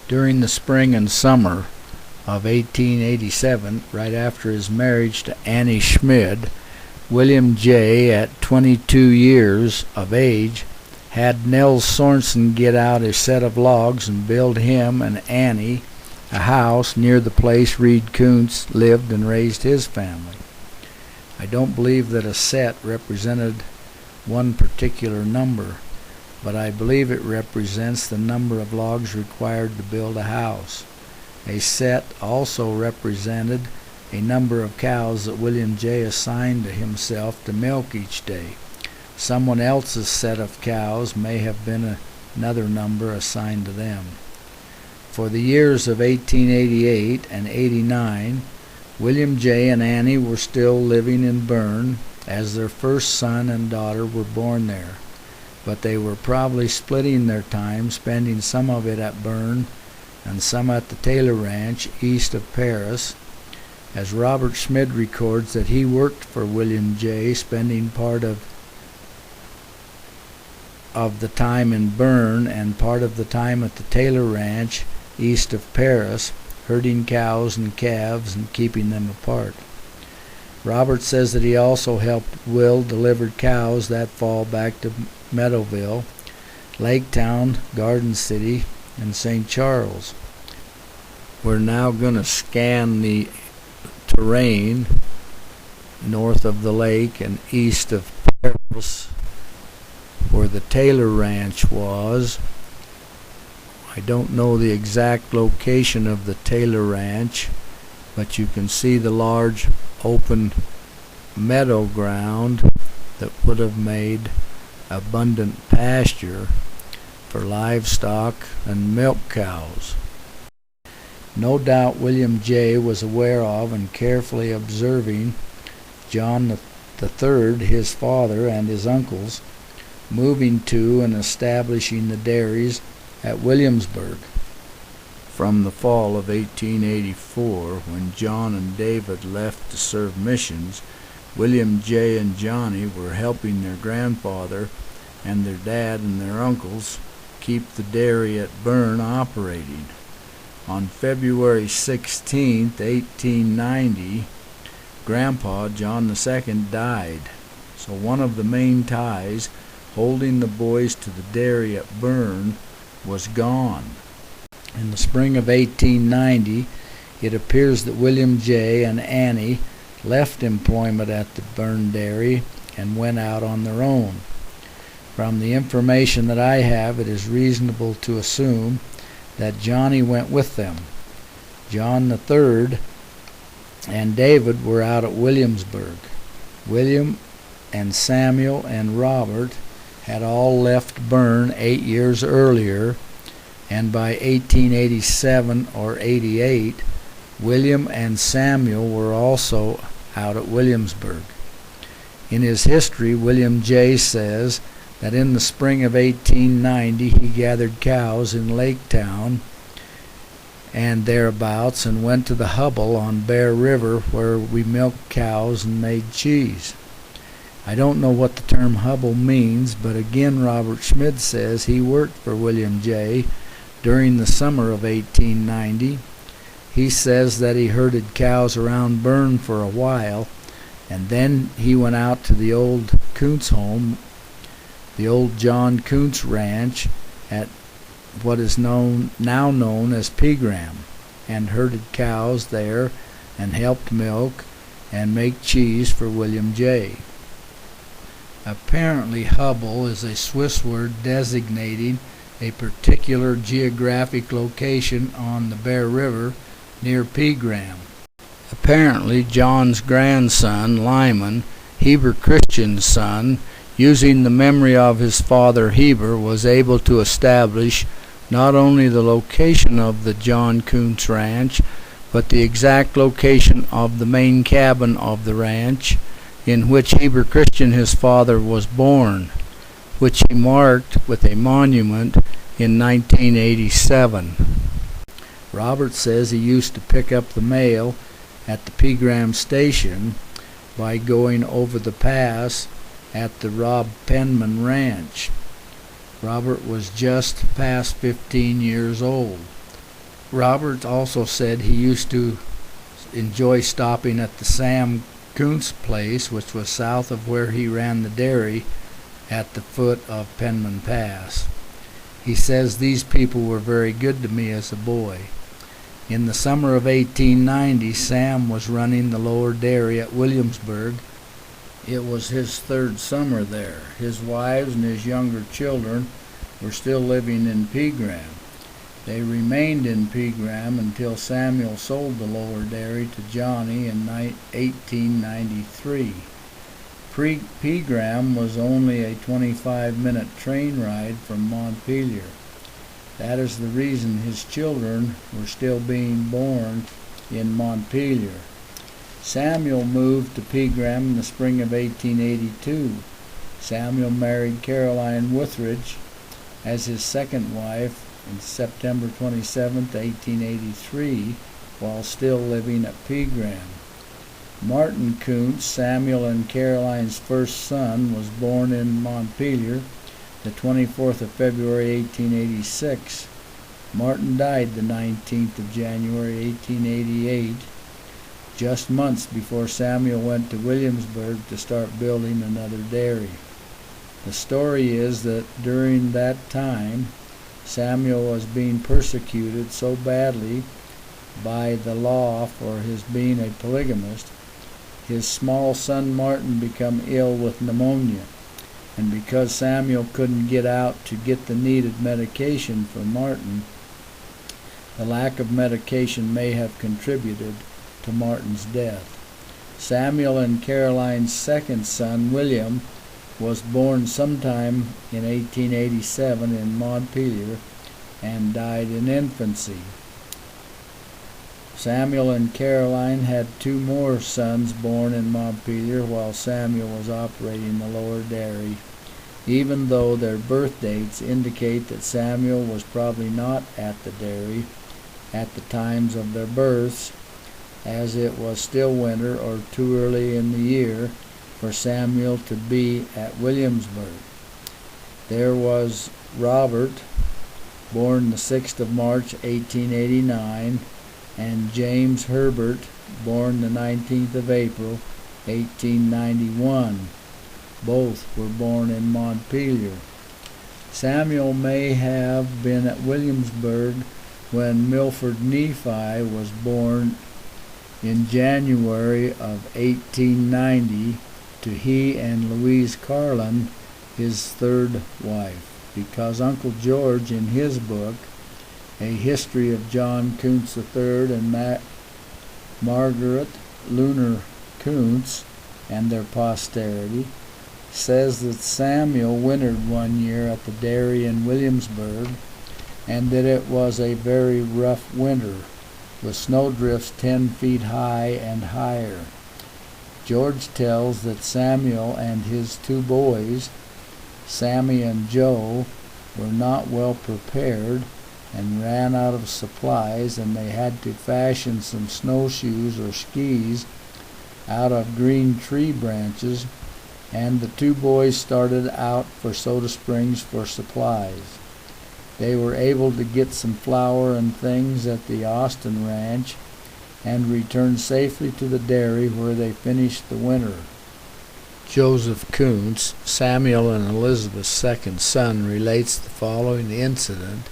During the spring and summer of 1887, right after his marriage to Annie Schmid, William J., at 22 years of age, had Nels Sorensen get out a set of logs and build him and Annie a house near the place Reed Kunz lived and raised his family. I don't believe that a set represented one particular number, but I believe it represents the number of logs required to build a house. A set also represented a number of cows that William J. assigned to himself to milk each day. Someone else's set of cows may have been another number assigned to them. For the years of 1888 and 89, William J. and Annie were still living in Bern, as their first son and daughter were born there. But they were probably splitting their time, spending some of it at Bern and some at the Taylor Ranch east of Paris, as Robert Schmid records that he worked for William J., spending part of the time in Bern and part of the time at the Taylor Ranch east of Paris, herding cows and calves and keeping them apart. Robert says that he also helped Will deliver cows that fall back to Meadowville, Laketown, Garden City, and St. Charles. We're now going to scan the terrain north of the lake and east of Paris where the Taylor Ranch was. I don't know the exact location of the Taylor Ranch, but you can see the large open meadow ground that would have made abundant pasture for livestock and milk cows. No doubt William J. was aware of and carefully observing John III, his father, and his uncles moving to and establishing the dairies at Williamsburg. From the fall of 1884, when John and David left to serve missions, William J. and Johnny were helping their grandfather and their dad and their uncles keep the dairy at Bern operating. On February 16, 1890, Grandpa John II died, so one of the main ties holding the boys to the dairy at Bern was gone. In the spring of 1890, it appears that William J. and Annie left employment at the Bern dairy and went out on their own. From the information that I have, it is reasonable to assume that Johnny went with them. John III and David were out at Williamsburg. William and Samuel and Robert had all left Bern 8 years earlier, and by 1887 or 88, William and Samuel were also out at Williamsburg. In his history, William J. says that in the spring of 1890 he gathered cows in Laketown and thereabouts and went to the Hubble on Bear River, where we milked cows and made cheese. I don't know what the term Hubble means, but again Robert Schmid says he worked for William J. during the summer of 1890. He says that he herded cows around Bern for a while, and then he went out to the old Kunz home, the old John Kunz Ranch at what is now known as Pegram, and herded cows there and helped milk and make cheese for William J. Apparently Hubble is a Swiss word designating a particular geographic location on the Bear River near Pegram. Apparently John's grandson, Lyman, Heber Christian's son, using the memory of his father Heber, was able to establish not only the location of the John Kunz Ranch, but the exact location of the main cabin of the ranch in which Heber Christian, his father, was born, which he marked with a monument in 1987. Robert says he used to pick up the mail at the Pegram station by going over the pass at the Rob Penman Ranch. Robert was just past 15 years old. Robert also said he used to enjoy stopping at the Sam Kunz place, which was south of where he ran the dairy at the foot of Penman Pass. He says these people were very good to me as a boy. In the summer of 1890, Sam was running the lower dairy at Williamsburg. It was his third summer there. His wives and his younger children were still living in Pegram. They remained in Pegram until Samuel sold the lower dairy to Johnny in 1893. Pegram was only a 25-minute train ride from Montpelier. That is the reason his children were still being born in Montpelier. Samuel moved to Pegram in the spring of 1882. Samuel married Caroline Withridge as his second wife on September 27, 1883, while still living at Pegram. Martin Kunz, Samuel and Caroline's first son, was born in Montpelier the 24th of February, 1886. Martin died the 19th of January, 1888, just months before Samuel went to Williamsburg to start building another dairy. The story is that during that time, Samuel was being persecuted so badly by the law for his being a polygamist. His small son Martin became ill with pneumonia, and because Samuel couldn't get out to get the needed medication for Martin, the lack of medication may have contributed to Martin's death. Samuel and Caroline's second son, William, was born sometime in 1887 in Montpelier and died in infancy. Samuel and Caroline had two more sons born in Montpelier while Samuel was operating the lower dairy, even though their birth dates indicate that Samuel was probably not at the dairy at the times of their births, as it was still winter or too early in the year for Samuel to be at Williamsburg. There was Robert, born the 6th of March, 1889, and James Herbert, born the 19th of April, 1891. Both were born in Montpelier. Samuel may have been at Williamsburg when Milford Nephi was born in January of 1890 to he and Louise Carlin, his third wife, because Uncle George, in his book, A History of John Kunz III and Margaret Lunar Kunz and Their Posterity, says that Samuel wintered one year at the dairy in Williamsburg, and that it was a very rough winter, with snowdrifts 10 feet high and higher. George tells that Samuel and his two boys, Sammy and Joe, were not well prepared and ran out of supplies, and they had to fashion some snowshoes or skis out of green tree branches, and the two boys started out for Soda Springs for supplies. They were able to get some flour and things at the Austin Ranch and returned safely to the dairy where they finished the winter. Joseph Kunz, Samuel and Elizabeth's second son, relates the following incident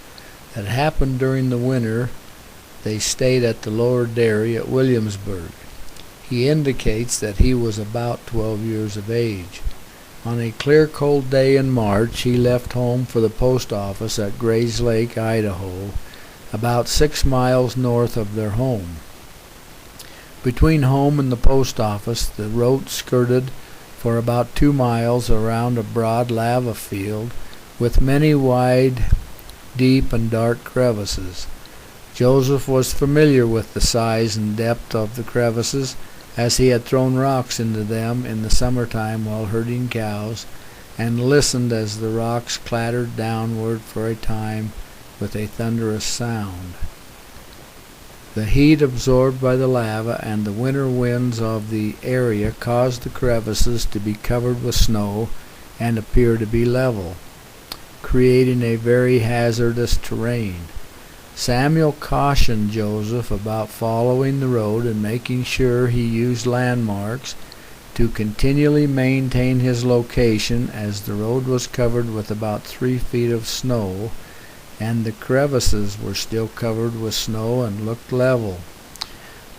that happened during the winter. They stayed at the lower dairy at Williamsburg. He indicates that he was about 12 years of age. On a clear, cold day in March, he left home for the post office at Grays Lake, Idaho, about 6 miles north of their home. Between home and the post office, the road skirted for about 2 miles around a broad lava field with many wide, deep, and dark crevices. Joseph was familiar with the size and depth of the crevices, as he had thrown rocks into them in the summertime while herding cows, and listened as the rocks clattered downward for a time with a thunderous sound. The heat absorbed by the lava and the winter winds of the area caused the crevices to be covered with snow and appear to be level, creating a very hazardous terrain. Samuel cautioned Joseph about following the road and making sure he used landmarks to continually maintain his location, as the road was covered with about 3 feet of snow, and the crevices were still covered with snow and looked level.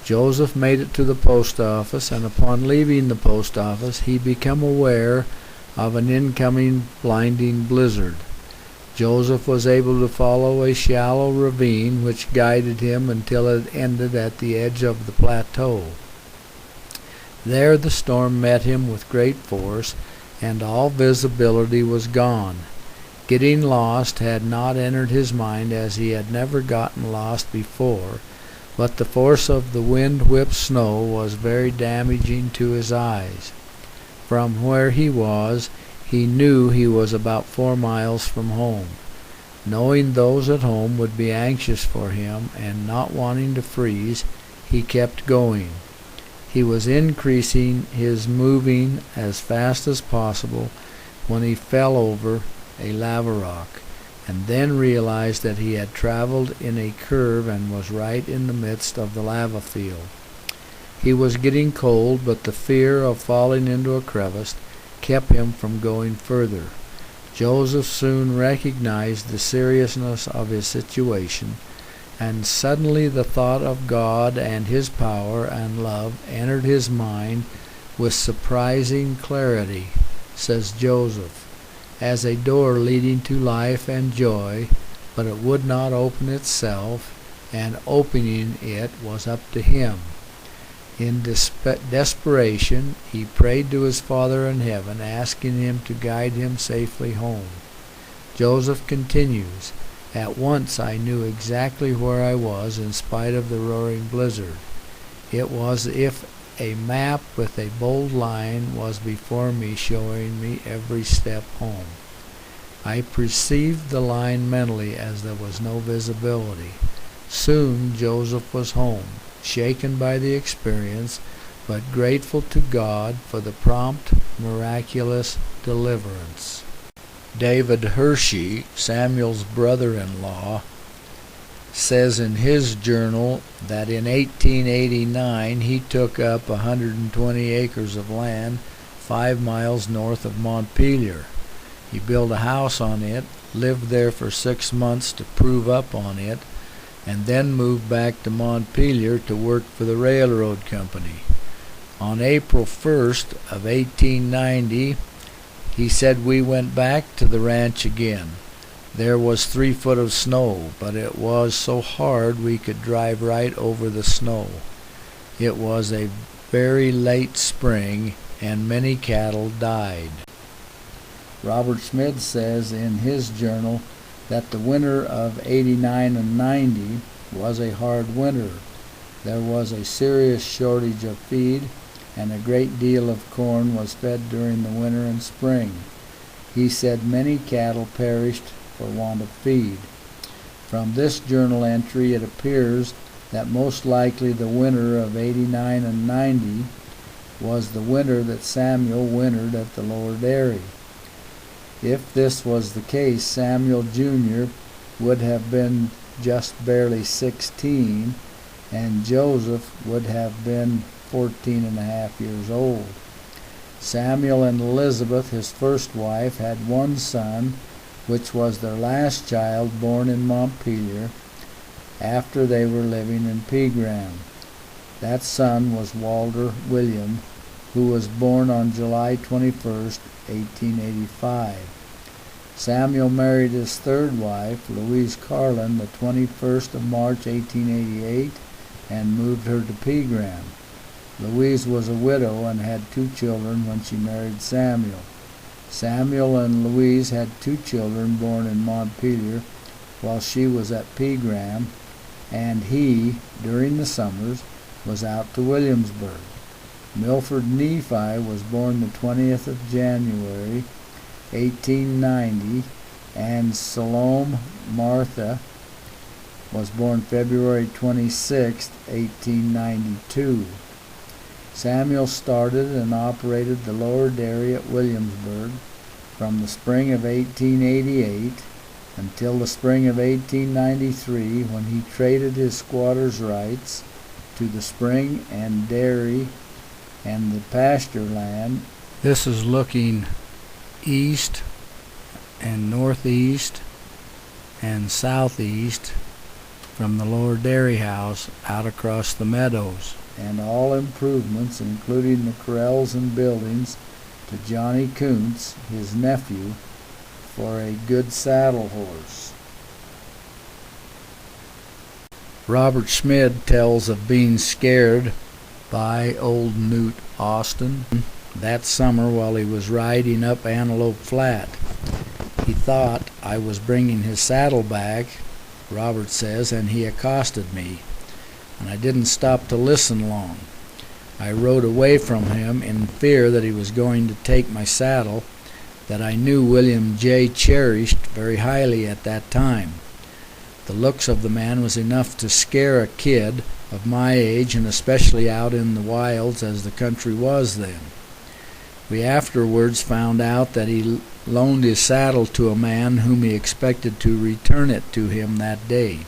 Joseph made it to the post office, and upon leaving the post office he became aware of an incoming blinding blizzard. Joseph was able to follow a shallow ravine which guided him until it ended at the edge of the plateau. There the storm met him with great force, and all visibility was gone. Getting lost had not entered his mind, as he had never gotten lost before, but the force of the wind-whipped snow was very damaging to his eyes. From where he was, he knew he was about 4 miles from home. Knowing those at home would be anxious for him, and not wanting to freeze, he kept going. He was increasing his moving as fast as possible when he fell over a lava rock, and then realized that he had traveled in a curve and was right in the midst of the lava field. He was getting cold, but the fear of falling into a crevice kept him from going further. Joseph soon recognized the seriousness of his situation, and suddenly the thought of God and His power and love entered his mind with surprising clarity, says Joseph, as a door leading to life and joy, but it would not open itself, and opening it was up to him. In desperation, he prayed to his Father in heaven, asking him to guide him safely home. Joseph continues, "At once I knew exactly where I was in spite of the roaring blizzard. It was as if a map with a bold line was before me, showing me every step home. I perceived the line mentally, as there was no visibility. Soon Joseph was home, shaken by the experience, but grateful to God for the prompt, miraculous deliverance." David Hershey, Samuel's brother-in-law, says in his journal that in 1889 he took up 120 acres of land 5 miles north of Montpelier. He built a house on it, lived there for 6 months to prove up on it, and then moved back to Montpelier to work for the railroad company. On April 1st of 1890, he said, "We went back to the ranch again. There was 3 foot of snow, but it was so hard we could drive right over the snow. It was a very late spring, and many cattle died." Robert Smith says in his journal that the winter of 89 and 90 was a hard winter. There was a serious shortage of feed, and a great deal of corn was fed during the winter and spring. He said many cattle perished for want of feed. From this journal entry it appears that most likely the winter of 89 and 90 was the winter that Samuel wintered at the lower dairy. If this was the case, Samuel Jr. would have been just barely 16, and Joseph would have been 14 and a half years old. Samuel and Elizabeth, his first wife, had 1 son, which was their last child, born in Montpelier after they were living in Pegram. That son was Walter William, who was born on July 21st, 1885. Samuel married his 3rd wife, Louise Carlin, the 21st of March, 1888, and moved her to Pegram. Louise was a widow and had 2 children when she married Samuel. Samuel and Louise had 2 children born in Montpelier while she was at Pegram, and he, during the summers, was out to Williamsburg. Milford Nephi was born the 20th of January, 1890, and Salome Martha was born February 26, 1892. Samuel started and operated the lower dairy at Williamsburg from the spring of 1888 until the spring of 1893, when he traded his squatter's rights to the spring and dairy and the pasture land. This is looking east and northeast and southeast from the lower dairy house out across the meadows, and all improvements, including the corrals and buildings, to Johnny Kunz, his nephew, for a good saddle horse. Robert Schmid tells of being scared by old Newt Austin that summer while he was riding up Antelope Flat. He thought I was bringing his saddle back, Robert says, and he accosted me, and I didn't stop to listen long. I rode away from him in fear that he was going to take my saddle that I knew William J. cherished very highly at that time. The looks of the man was enough to scare a kid of my age, and especially out in the wilds as the country was then. We afterwards found out that he loaned his saddle to a man whom he expected to return it to him that day.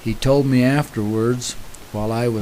He told me afterwards, while I was